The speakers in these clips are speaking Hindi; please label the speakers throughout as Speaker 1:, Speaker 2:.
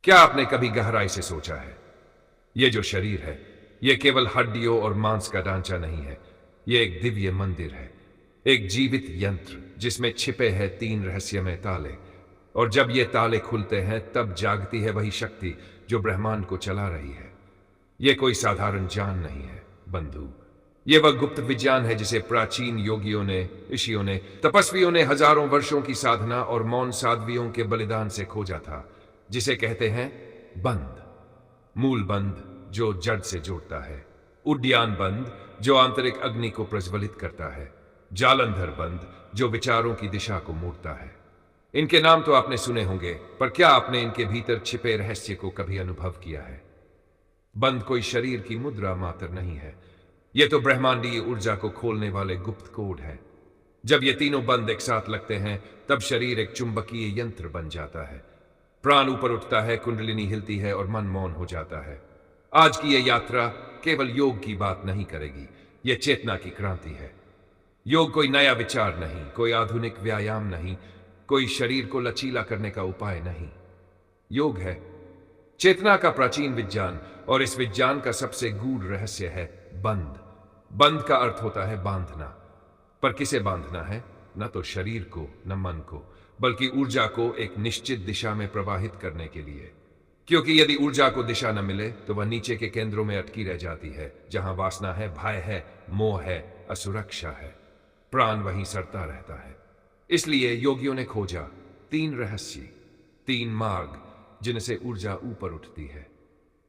Speaker 1: क्या आपने कभी गहराई से सोचा है, ये जो शरीर है, ये केवल हड्डियों और मांस का ढांचा नहीं है। ये एक दिव्य मंदिर है, एक जीवित यंत्र जिसमें छिपे हैं तीन रहस्यमय ताले। और जब ये ताले खुलते हैं तब जागती है वही शक्ति जो ब्रह्मांड को चला रही है। ये कोई साधारण जान नहीं है बंधु। ये वह गुप्त विज्ञान है जिसे प्राचीन योगियों ने, ऋषियों ने, तपस्वियों ने हजारों वर्षों की साधना और मौन साध्वियों के बलिदान से खोजा था। जिसे कहते हैं बंध। मूल बंध जो जड़ से जोड़ता है, उड्डयन बंध जो आंतरिक अग्नि को प्रज्वलित करता है, जालंधर बंध जो विचारों की दिशा को मोड़ता है। इनके नाम तो आपने सुने होंगे, पर क्या आपने इनके भीतर छिपे रहस्य को कभी अनुभव किया है? बंध कोई शरीर की मुद्रा मात्र नहीं है, यह तो ब्रह्मांडीय ऊर्जा को खोलने वाले गुप्त कोड है। जब ये तीनों बंध एक साथ लगते हैं तब शरीर एक चुंबकीय यंत्र बन जाता है। प्राण ऊपर उठता है, कुंडलिनी हिलती है और मन मौन हो जाता है। आज की यह यात्रा केवल योग की बात नहीं करेगी, यह चेतना की क्रांति है। योग कोई नया विचार नहीं, कोई आधुनिक व्यायाम नहीं, कोई शरीर को लचीला करने का उपाय नहीं। योग है चेतना का प्राचीन विज्ञान, और इस विज्ञान का सबसे गूढ़ रहस्य है बंध। बंध का अर्थ होता है बांधना। पर किसे बांधना है? न तो शरीर को, न मन को, बल्कि ऊर्जा को एक निश्चित दिशा में प्रवाहित करने के लिए। क्योंकि यदि ऊर्जा को दिशा न मिले तो वह नीचे के केंद्रों में अटकी रह जाती है, जहां वासना है, भय है, मोह है, असुरक्षा है। प्राण वहीं सड़ता रहता है। इसलिए योगियों ने खोजा तीन रहस्य, तीन मार्ग जिनसे ऊर्जा ऊपर उठती है।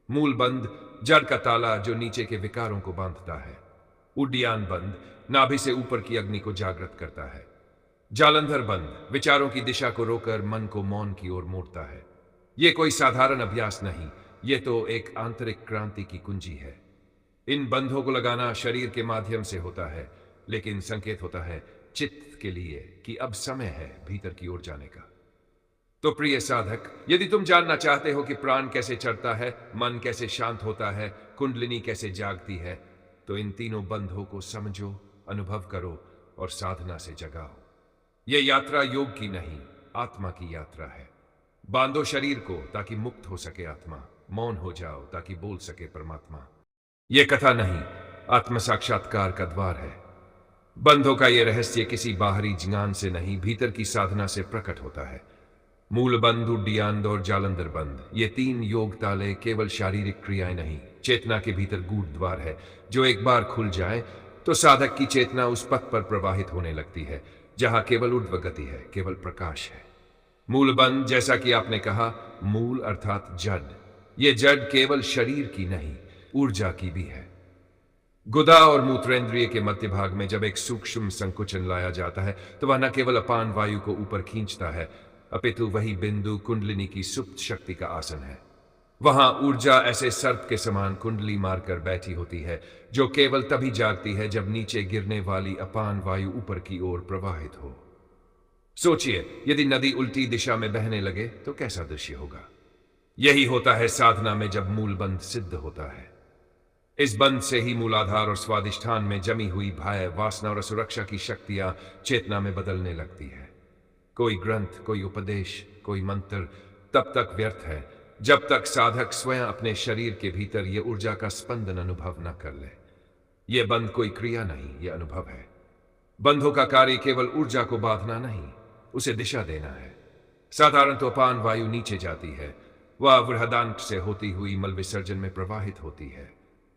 Speaker 1: मूल बंध जड़ का ताला जो नीचे के विकारों को बांधता है। उड्डयन बंध नाभि से ऊपर की अग्नि को जागृत करता है। जालंधर बंध विचारों की दिशा को रोकर मन को मौन की ओर मोड़ता है। यह कोई साधारण अभ्यास नहीं, यह तो एक आंतरिक क्रांति की कुंजी है। इन बंधों को लगाना शरीर के माध्यम से होता है, लेकिन संकेत होता है चित्त के लिए कि अब समय है भीतर की ओर जाने का। तो प्रिय साधक, यदि तुम जानना चाहते हो कि प्राण कैसे चढ़ता है, मन कैसे शांत होता है, कुंडलिनी कैसे जागती है, तो इन तीनों बंधों को समझो, अनुभव करो और साधना से जगाओ। यह यात्रा योग की नहीं, आत्मा की यात्रा है। बांधो शरीर को ताकि मुक्त हो सके आत्मा, मौन हो जाओ ताकि बोल सके परमात्मा। यह कथा नहीं, आत्म साक्षात्कार का द्वार है। बंधों का यह रहस्य किसी बाहरी ज्ञान से नहीं, भीतर की साधना से प्रकट होता है। मूल बंध, उड्डयन और जालंधर बंध, ये तीन योग ताले केवल शारीरिक क्रियाएं नहीं, चेतना के भीतर गूढ़ द्वार है जो एक बार खुल जाए तो साधक की चेतना उस पथ पर प्रवाहित होने लगती है जहां केवल ऊर्ध्व गति है, केवल प्रकाश है। मूल बंध, जैसा कि आपने कहा, मूल अर्थात जड़। ये जड़ केवल शरीर की नहीं, ऊर्जा की भी है। गुदा और मूत्रेंद्रिय के मध्य भाग में जब एक सूक्ष्म संकुचन लाया जाता है तो वह न केवल अपान वायु को ऊपर खींचता है, अपितु वही बिंदु कुंडलिनी की सुप्त शक्ति का आसन है। वहां ऊर्जा ऐसे सर्प के समान कुंडली मारकर बैठी होती है, जो केवल तभी जागती है जब नीचे गिरने वाली अपान वायु ऊपर की ओर प्रवाहित हो। सोचिए, यदि नदी उल्टी दिशा में बहने लगे तो कैसा दृश्य होगा? यही होता है साधना में जब मूल बंध सिद्ध होता है। इस बंध से ही मूलाधार और स्वादिष्ठान में जमी हुई भय, वासना और सुरक्षा की शक्तियां चेतना में बदलने लगती है। कोई ग्रंथ, कोई उपदेश, कोई मंत्र तब तक व्यर्थ है जब तक साधक स्वयं अपने शरीर के भीतर यह ऊर्जा का स्पंदन अनुभव न कर ले। यह बंध कोई क्रिया नहीं, यह अनुभव है। बंधों का कार्य केवल ऊर्जा को बांधना नहीं, उसे दिशा देना है। साधारण तो अपान वायु नीचे जाती है, वह बृहदांत से होती हुई मल विसर्जन में प्रवाहित होती है।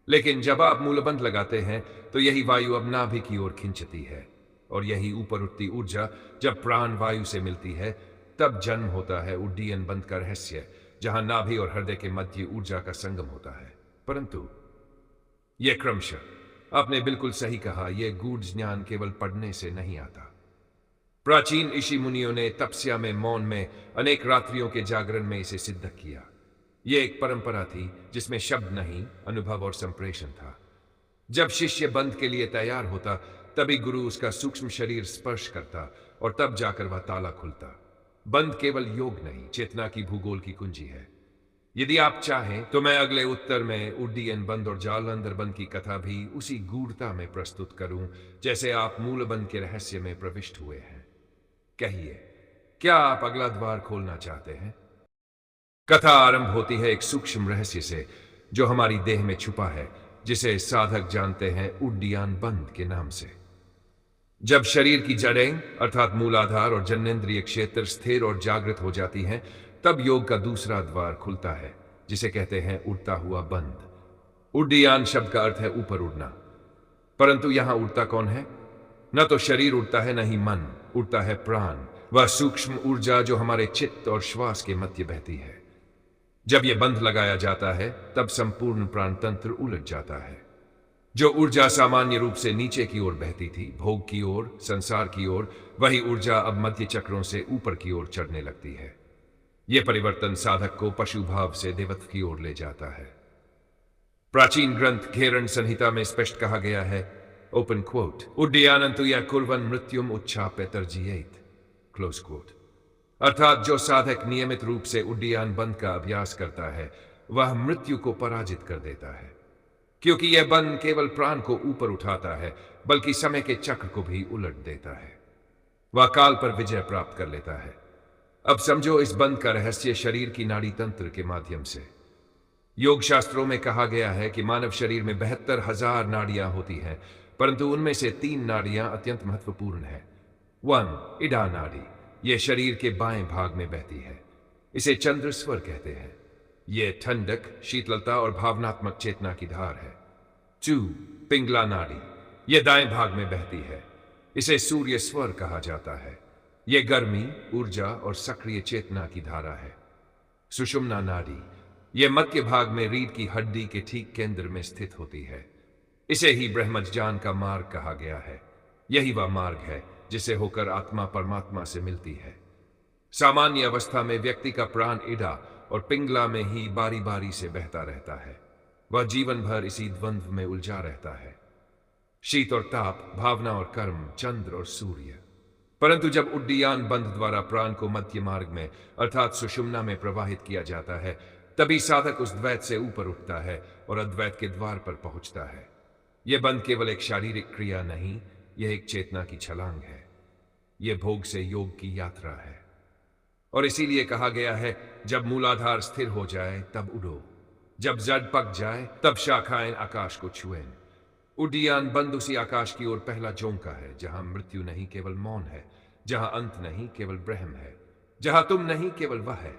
Speaker 1: लेकिन जब आप मूलबंध लगाते हैं तो यही वायु अब नाभि की ओर खिंचती है, और यही ऊपर उठती ऊर्जा जब प्राण वायु से मिलती है तब जन्म होता है उड्डयन बंध का रहस्य, जहां नाभि और हृदय के मध्य ऊर्जा का संगम होता है। परंतु यह क्रमशः, आपने बिल्कुल सही कहा, यह गूढ़ ज्ञान केवल पढ़ने से नहीं आता। प्राचीन ऋषि मुनियों ने तपस्या में, मौन में, अनेक रात्रियों के जागरण में इसे सिद्ध किया। यह एक परंपरा थी जिसमें शब्द नहीं, अनुभव और संप्रेषण था। जब शिष्य बंध के लिए तैयार होता तभी गुरु उसका सूक्ष्म शरीर स्पर्श करता और तब जाकर वह ताला खुलता। बंध केवल योग नहीं, चेतना की भूगोल की कुंजी है। यदि आप चाहें तो मैं अगले उत्तर में उड्डयन बंध और जालंधर बंध की कथा भी उसी गूढ़ता में प्रस्तुत करूं जैसे आप मूल बंध के रहस्य में प्रविष्ट हुए हैं। कहिए, क्या आप अगला द्वार खोलना चाहते हैं? कथा आरंभ होती है एक सूक्ष्म रहस्य से जो हमारी देह में छुपा है, जिसे साधक जानते हैं उड्डीयान बंध के नाम से। जब शरीर की जड़ें अर्थात मूलाधार और जन्नेन्द्रिय क्षेत्र स्थिर और जागृत हो जाती हैं, तब योग का दूसरा द्वार खुलता है, जिसे कहते हैं उड़ता हुआ बंध। उड्डीयान शब्द का अर्थ है ऊपर उड़ना, परंतु यहां उड़ता कौन है? न तो शरीर उड़ता है, न ही मन उड़ता है, प्राण, वह सूक्ष्म ऊर्जा जो हमारे चित्त और श्वास के मध्य बहती है। जब यह बंध लगाया जाता है, तब संपूर्ण प्राण तंत्र उलट जाता है। जो ऊर्जा सामान्य रूप से नीचे की ओर बहती थी, भोग की ओर, संसार की ओर, वही ऊर्जा अब मध्य चक्रों से ऊपर की ओर चढ़ने लगती है। यह परिवर्तन साधक को पशु भाव से देवत्व की ओर ले जाता है। प्राचीन ग्रंथ घेरण संहिता में स्पष्ट कहा गया है, ओपन क्वोट, उड्डीयानंतु या कुर्वन मृत्युम उच्छाप्य तर्जियेत, क्लोज क्वोट। अर्थात जो साधक नियमित रूप से उड्डीयान बंध का अभ्यास करता है, वह मृत्यु को पराजित कर देता है, क्योंकि यह बंध केवल प्राण को ऊपर उठाता है, बल्कि समय के चक्र को भी उलट देता है। वह काल पर विजय प्राप्त कर लेता है। अब समझो इस बंध का रहस्य शरीर की नाड़ी तंत्र के माध्यम से। योग शास्त्रों में कहा गया है कि मानव शरीर में 72,000 नाड़ियां होती हैं, परंतु उनमें से 3 नाड़ियां अत्यंत महत्वपूर्ण है। 1. इडा नाड़ी, यह शरीर के बाएं भाग में बहती है। इसे चंद्र स्वर कहते हैं। यह ठंडक, शीतलता और भावनात्मक चेतना की धार है। 2. पिंगला नाड़ी, यह दाएं भाग में बहती है। इसे सूर्य स्वर कहा जाता है। यह गर्मी, ऊर्जा और सक्रिय चेतना की धारा है। सुषुम्ना नाड़ी, यह मध्य भाग में रीढ़ की हड्डी के ठीक केंद्र में स्थित होती है। इसे ही ब्रह्मज्ञान का मार्ग कहा गया है। यही वह मार्ग है जिसे होकर आत्मा परमात्मा से मिलती है। सामान्य अवस्था में व्यक्ति का प्राण इडा और पिंगला में ही बारी बारी से बहता रहता है। वह जीवन भर इसी द्वंद्व में उलझा रहता है, शीत और ताप, भावना और कर्म, चंद्र और सूर्य। परंतु जब उड्डीयान बंध द्वारा प्राण को मध्य मार्ग में अर्थात सुषुम्ना में प्रवाहित किया जाता है, तभी साधक उस द्वैत से ऊपर उठता है और अद्वैत के द्वार पर पहुंचता है। यह बंध केवल एक शारीरिक क्रिया नहीं, यह एक चेतना की छलांग है। यह भोग से योग की यात्रा है। और इसीलिए कहा गया है, जब मूलाधार स्थिर हो जाए तब उड़ो, जब जड़ पक जाए तब शाखाएं आकाश को छुएं। उड्डीयान बंध उसी आकाश की ओर पहला झोंका है, जहां मृत्यु नहीं केवल मौन है, जहां अंत नहीं केवल ब्रह्म है, जहां तुम नहीं केवल वह है।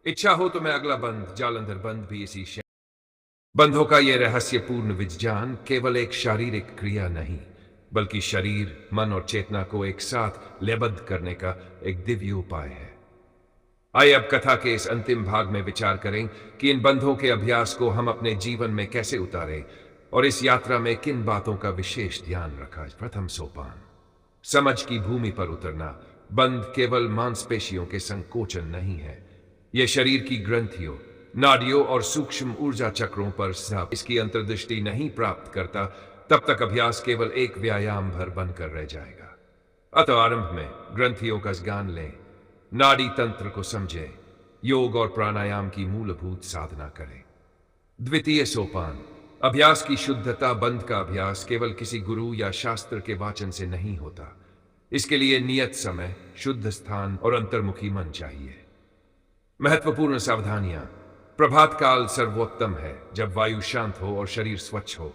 Speaker 1: इच्छा हो तो मैं अगला बंध, जालंधर बंध भी इसी बंधों का यह रहस्यपूर्ण विज्ञान केवल एक शारीरिक क्रिया नहीं, बल्कि शरीर, मन और चेतना को एक साथ लयबद्ध करने का एक दिव्य उपाय है। आइए अब कथा के इस अंतिम भाग में विचार करें कि इन बंधों के अभ्यास को हम अपने जीवन में कैसे उतारें और इस यात्रा में किन बातों का विशेष ध्यान रखा। प्रथम सोपान, समझ की भूमि पर उतरना। बंध केवल मांसपेशियों के संकोचन नहीं है, यह शरीर की ग्रंथियों, नाड़ियों और सूक्ष्म ऊर्जा चक्रों पर इसकी अंतर्दृष्टि नहीं प्राप्त करता, तब तक अभ्यास केवल एक व्यायाम भर बनकर रह जाएगा। अतः आरंभ में ग्रंथियों का ज्ञान लें, नाड़ी तंत्र को समझें, योग और प्राणायाम की मूलभूत साधना करें। द्वितीय सोपान, अभ्यास की शुद्धता। बंध का अभ्यास केवल किसी गुरु या शास्त्र के वाचन से नहीं होता। इसके लिए नियत समय, शुद्ध स्थान और अंतर्मुखी मन चाहिए। महत्वपूर्ण सावधानियां। प्रभात काल सर्वोत्तम है, जब वायु शांत हो और शरीर स्वच्छ हो।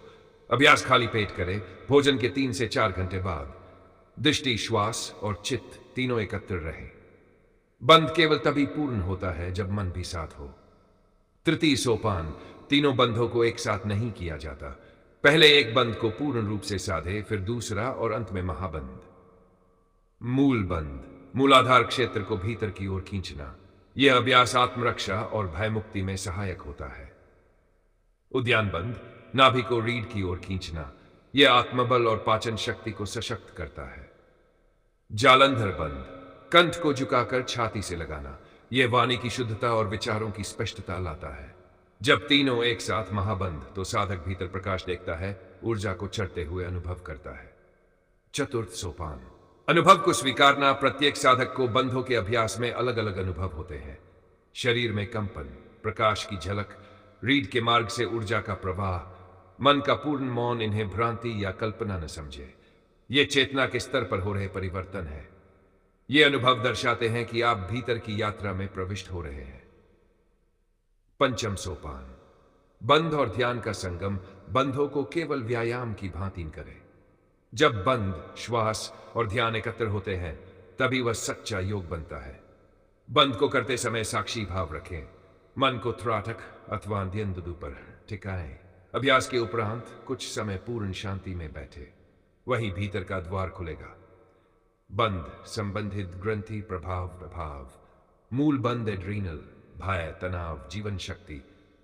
Speaker 1: अभ्यास खाली पेट करें, भोजन के 3 से 4 घंटे बाद। दृष्टि, श्वास और चित्त तीनों एकत्र रहे। बंध केवल तभी पूर्ण होता है जब मन भी साथ हो। तृतीय सोपान, तीनों बंधों को एक साथ नहीं किया जाता। पहले एक बंध को पूर्ण रूप से साधे, फिर दूसरा और अंत में महाबंध। मूल बंध, मूलाधार क्षेत्र को भीतर की ओर खींचना। यह अभ्यास आत्मरक्षा और भय मुक्ति में सहायक होता है। उद्यान बंध, नाभि को रीढ़ की ओर खींचना। यह आत्मबल और पाचन शक्ति को सशक्त करता है। जालंधर बंध, कंठ को झुकाकर छाती से लगाना। यह वाणी की शुद्धता और विचारों की स्पष्टता लाता है। जब तीनों एक साथ महाबंध, तो साधक भीतर प्रकाश देखता है, ऊर्जा को चढ़ते हुए अनुभव करता है। चतुर्थ सोपान, अनुभव को स्वीकारना। प्रत्येक साधक को बंधों के अभ्यास में अलग अलग अनुभव होते हैं। शरीर में कंपन, प्रकाश की झलक, रीढ़ के मार्ग से ऊर्जा का प्रवाह, मन का पूर्ण मौन इन्हें भ्रांति या कल्पना न समझे। ये चेतना के स्तर पर हो रहे परिवर्तन है। ये अनुभव दर्शाते हैं कि आप भीतर की यात्रा में प्रविष्ट हो रहे हैं। पंचम सोपान। बंध और ध्यान का संगम बंधों को केवल व्यायाम की भांति करे। जब बंध, श्वास और ध्यान एकत्र होते हैं तभी वह सच्चा योग बनता है। बंध को करते समय साक्षी भाव रखें। मन को त्राटक अथवा अंध्यंदुदु पर टिकाएं। अभ्यास के उपरांत कुछ समय पूर्ण शांति में बैठे, वही भीतर का द्वार खुलेगा। बंध संबंधित ग्रंथि प्रभाव। मूल बंध एड्रीनल, भय, तनाव, जीवन शक्ति।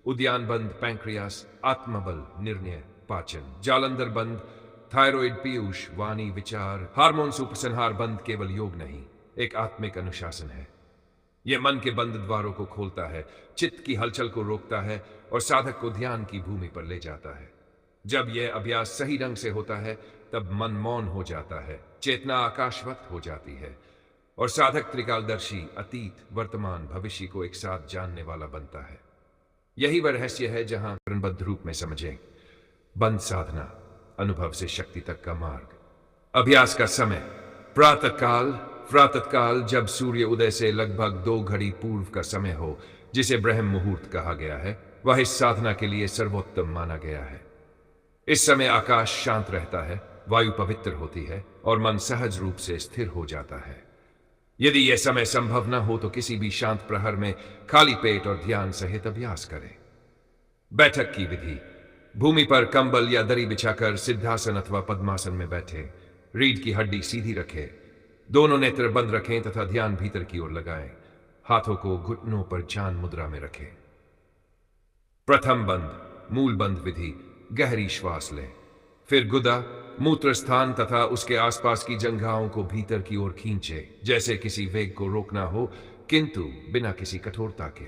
Speaker 1: उद्यान बंध पैंक्रियास, आत्मबल, निर्णय, पाचन। जालंधर बंध थायराइड, पीयूष, वाणी, विचार। हार्मोन्स उपसंहार बंध केवल योग नहीं, एक आत्मिक अनुशासन है। यह मन के बंद द्वारों को खोलता है, चित्त की हलचल को रोकता है और साधक को ध्यान की भूमि पर ले जाता है। जब यह अभ्यास सही ढंग से होता है तब मन मौन हो जाता है, चेतना आकाशवत हो जाती है और साधक त्रिकालदर्शी, अतीत, वर्तमान, भविष्य को एक साथ जानने वाला बनता है। यही वह रहस्य है जहां क्रमबद्ध रूप में समझें। बंध साधना, अनुभव से शक्ति तक का मार्ग। अभ्यास का समय प्रातःकाल, जब सूर्य उदय से लगभग 2 घड़ी पूर्व का समय हो, जिसे ब्रह्म मुहूर्त कहा गया है, वह इस साधना के लिए सर्वोत्तम माना गया है। इस समय आकाश शांत रहता है, वायु पवित्र होती है और मन सहज रूप से स्थिर हो जाता है। यदि यह समय संभव न हो तो किसी भी शांत प्रहर में खाली पेट और ध्यान सहित अभ्यास करें। बैठक की विधि। भूमि पर कंबल या दरी बिछाकर सिद्धासन अथवा पद्मासन में बैठे। रीढ़ की हड्डी सीधी रखें, दोनों नेत्र बंद रखें तथा ध्यान भीतर की ओर लगाएं। हाथों को घुटनों पर ध्यान मुद्रा में रखें। प्रथम बंध, मूल बंध विधि। गहरी श्वास लें, फिर गुदा, मूत्र स्थान तथा उसके आसपास की जंघाओं को भीतर की ओर खींचे, जैसे किसी वेग को रोकना हो किंतु बिना किसी कठोरता के।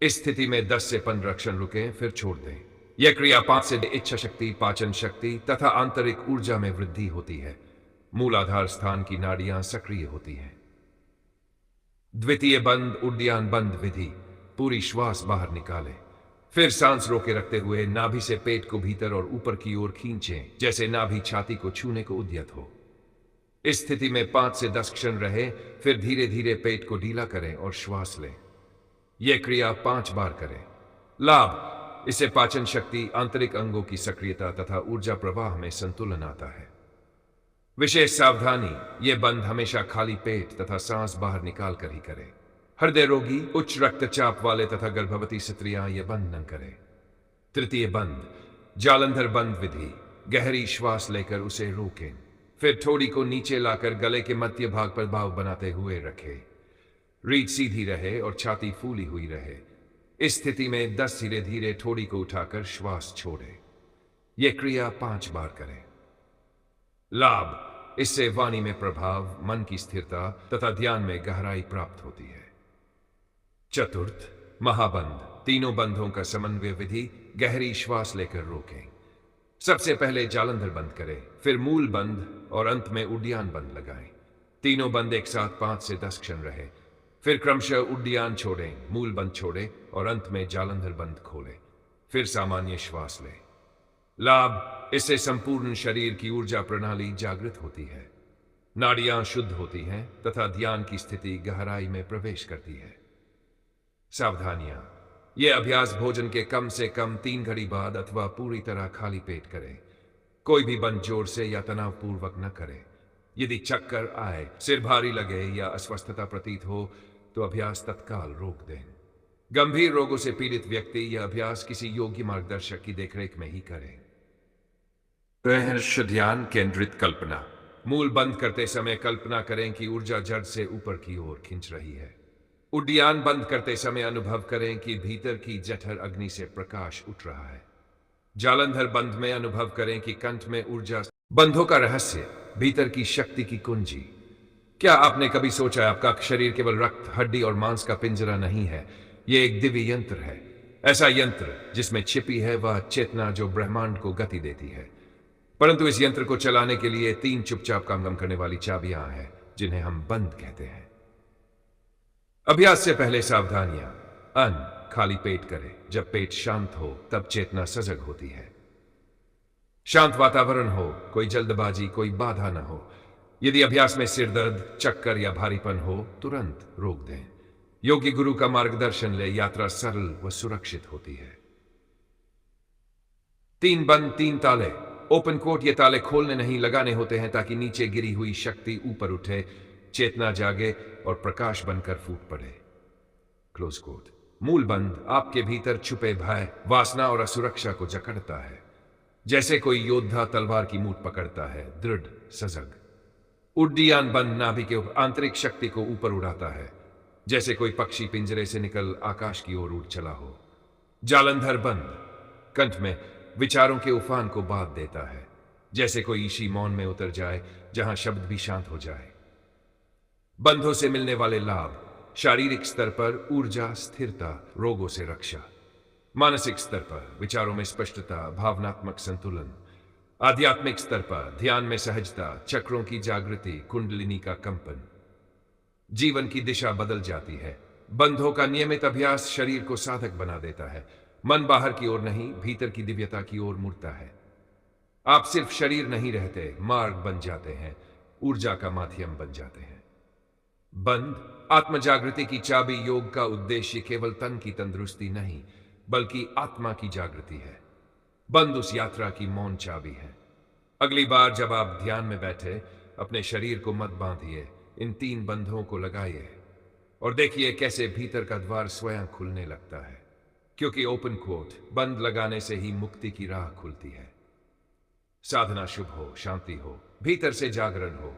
Speaker 1: इस स्थिति में 10 से 15 क्षण रुकें, फिर छोड़ दें। यह क्रिया 5 से इच्छा शक्ति, पाचन शक्ति तथा आंतरिक ऊर्जा में वृद्धि होती है। मूलाधार स्थान की नाड़ियां सक्रिय होती हैं। द्वितीय बंध, उड्डयन बंध विधि। पूरी श्वास बाहर निकालें, फिर सांस रोके रखते हुए नाभि से पेट को भीतर और ऊपर की ओर खींचें, जैसे नाभि छाती को छूने को उद्यत हो। इस स्थिति में 5 से 10 क्षण रहे, फिर धीरे धीरे पेट को ढीला करें और श्वास लें। यह क्रिया 5 बार करें। लाभ, इससे पाचन शक्ति, आंतरिक अंगों की सक्रियता तथा ऊर्जा प्रवाह में संतुलन आता है। विशेष सावधानी, यह बंध हमेशा खाली पेट तथा सांस बाहर निकाल कर ही करें। हृदय रोगी, उच्च रक्तचाप वाले तथा गर्भवती स्त्रियां यह बंध न करें। तृतीय बंध, जालंधर बंध विधि। गहरी श्वास लेकर उसे रोकें, फिर थोड़ी को नीचे लाकर गले के मध्य भाग पर भाव बनाते हुए रखें। रीढ़ सीधी रहे और छाती फूली हुई रहे। इस स्थिति में 10 धीरे धीरे थोड़ी को उठाकर श्वास छोड़े। यह क्रिया 5 बार करें। लाभ, इससे वाणी में प्रभाव, मन की स्थिरता तथा ध्यान में गहराई प्राप्त होती है। चतुर्थ, महाबंध। तीनों बंधों का समन्वय विधि। गहरी श्वास लेकर रोकें। सबसे पहले जालंधर बंद करें, फिर मूल बंध और अंत में उड्डयन बंद लगाएं। तीनों बंद एक साथ 5 से 10 क्षण रहे, फिर क्रमशः उड्डयन छोड़ें, मूल बंद छोड़ें और अंत में जालंधर बंद खोलें। फिर सामान्य श्वास लें। लाभ, इससे संपूर्ण शरीर की ऊर्जा प्रणाली जागृत होती है, नाड़ियां शुद्ध होती हैं तथा ध्यान की स्थिति गहराई में प्रवेश करती है। सावधानियां, यह अभ्यास भोजन के कम से कम 3 घड़ी बाद अथवा पूरी तरह खाली पेट करें। कोई भी बंद जोर से या तनावपूर्वक न करें। यदि चक्कर आए, सिर भारी लगे या अस्वस्थता प्रतीत हो तो अभ्यास तत्काल रोक दें। गंभीर रोगों से पीड़ित व्यक्ति यह अभ्यास किसी योग्य मार्गदर्शक की देखरेख में ही करें। ध्यान केंद्रित कल्पना। मूल बंद करते समय कल्पना करें कि ऊर्जा जड़ से ऊपर की ओर खिंच रही है। उड्डयन बंद करते समय अनुभव करें कि भीतर की जठर अग्नि से प्रकाश उठ रहा है। जालंधर बंद में अनुभव करें कि कंठ में ऊर्जा। बंधों का रहस्य, भीतर की शक्ति की कुंजी। क्या आपने कभी सोचा आपका शरीर केवल रक्त, हड्डी और मांस का पिंजरा नहीं है? यह एक दिव्य यंत्र है। ऐसा यंत्र जिसमें छिपी है वह चेतना जो ब्रह्मांड को गति देती है। परंतु इस यंत्र को चलाने के लिए 3 चुपचाप काम करने वाली चाबियां हैं, जिन्हें हम बंद कहते हैं। अभ्यास से पहले सावधानियां। अन्न खाली पेट करें। जब पेट शांत हो तब चेतना सजग होती है। शांत वातावरण हो, कोई जल्दबाजी, कोई बाधा न हो। यदि अभ्यास में सिर दर्द, चक्कर या भारीपन हो तुरंत रोक दें। योग्य गुरु का मार्गदर्शन ले यात्रा सरल व सुरक्षित होती है। 3 बंद 3 ताले। ओपन कोट ये ताले खोलने नहीं लगाने होते हैं ताकि नीचे गिरी हुई शक्ति ऊपर उठे, चेतना जागे और प्रकाश बनकर फूट पड़े। Close quote. मूल बंद आपके भीतर छुपे भय, वासना और असुरक्षा को जकड़ता है, जैसे कोई योद्धा तलवार की मूठ पकड़ता है, दृढ़ सजग। उड्डीयान बंद नाभि के आंतरिक शक्ति को ऊपर उड़ाता है, जैसे कोई पक्षी पिंजरे से निकल आकाश की ओर उड़ चला हो। जालंधर बंद कंठ में विचारों के उफान को बांध देता है, जैसे कोई ईशी मौन में उतर जाए जहां शब्द भी शांत हो जाए। बंधों से मिलने वाले लाभ: शारीरिक स्तर पर ऊर्जा, स्थिरता, रोगों से रक्षा। मानसिक स्तर पर विचारों में स्पष्टता, भावनात्मक संतुलन। आध्यात्मिक स्तर पर ध्यान में सहजता, चक्रों की जागृति, कुंडलिनी का कंपन। जीवन की दिशा बदल जाती है। बंधों का नियमित अभ्यास शरीर को साधक बना देता है। मन बाहर की ओर नहीं, भीतर की दिव्यता की ओर मुड़ता है। आप सिर्फ शरीर नहीं रहते, मार्ग बन जाते हैं, ऊर्जा का माध्यम बन जाते हैं। बंद आत्म जागृति की चाबी। योग का उद्देश्य केवल तन की तंदुरुस्ती नहीं, बल्कि आत्मा की जागृति है। बंद उस यात्रा की मौन चाबी है। अगली बार जब आप ध्यान में बैठे, अपने शरीर को मत बांधिए, इन 3 बंधों को लगाइए और देखिए कैसे भीतर का द्वार स्वयं खुलने लगता है। क्योंकि ओपन कोट बंद लगाने से ही मुक्ति की राह खुलती है। साधना शुभ हो, शांति हो, भीतर से जागरण हो,